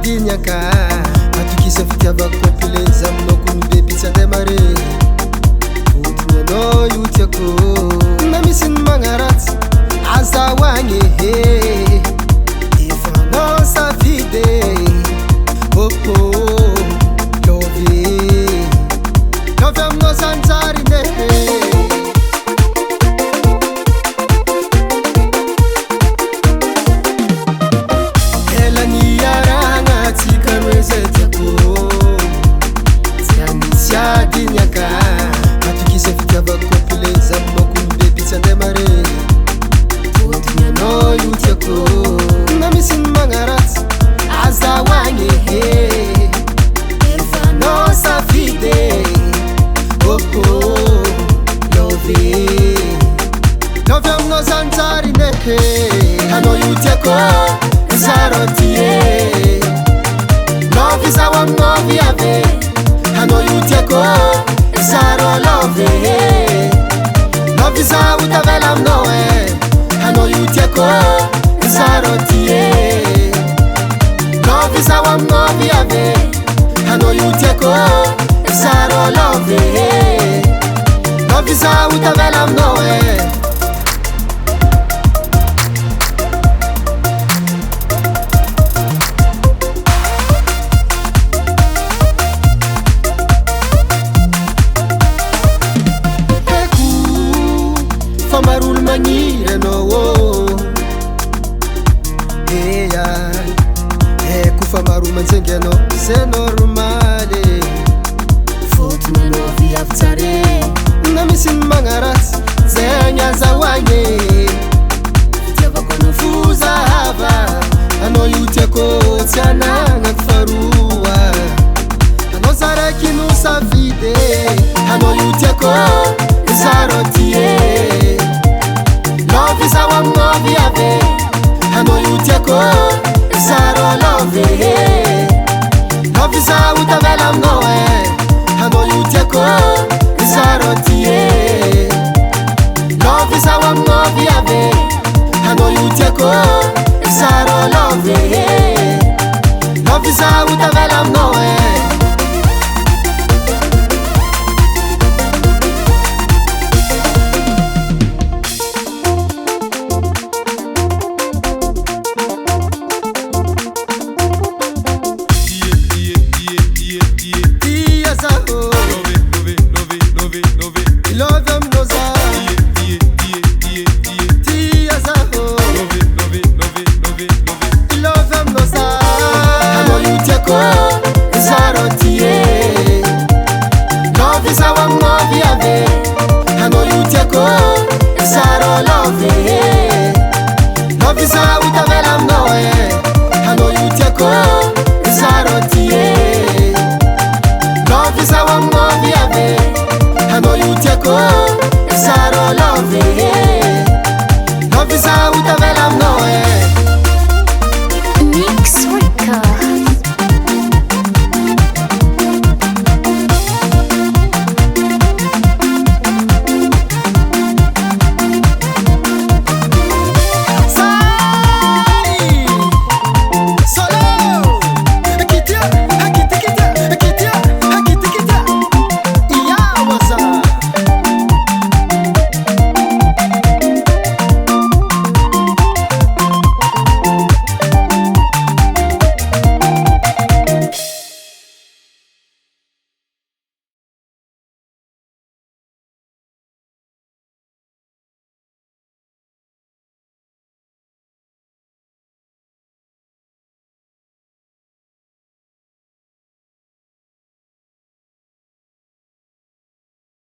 dinyaka atukisa fitiavako kompileza aminao ko mibebitsy andemare fotony anao io tiako na misy ny magnaratsy azahoagny ehe efa anao safidy opo lovy aminao sanjary nehe dinyaka atukisa fitiavako kompileza aminao ko mibebitsy andemare fotony anao io tiako na misy ny magnaratsy azahoagny ehe efa anao safidy opo lovy aminao sanjary nehe anao io tiako zarotie lovy zaho aminao viave anao io tiako zaro lovy lovy zaho tavela aminao anao io tiako zaro tie lovy zaho aminao viave anao io tiako zaro lovy zaho tavela aminao famarolo magniry anao eya eko famarolo manjengy anao c'est normal fotony anao viavy tsare na misy ny magnaratsy zegny azahoagny fitiavako anao fozahava anao io tiako tsy anagnako faroa anao zaraky no safidy anao io tiako zarotie lovy zaho aminao viave anao io tiako zaro lovy zaho tavela aminao anao io tiako zarotie lovy zaho aminao viave anao io tiako zaro lovy zaho tavela aminao zaro lovy zaho tavela aminao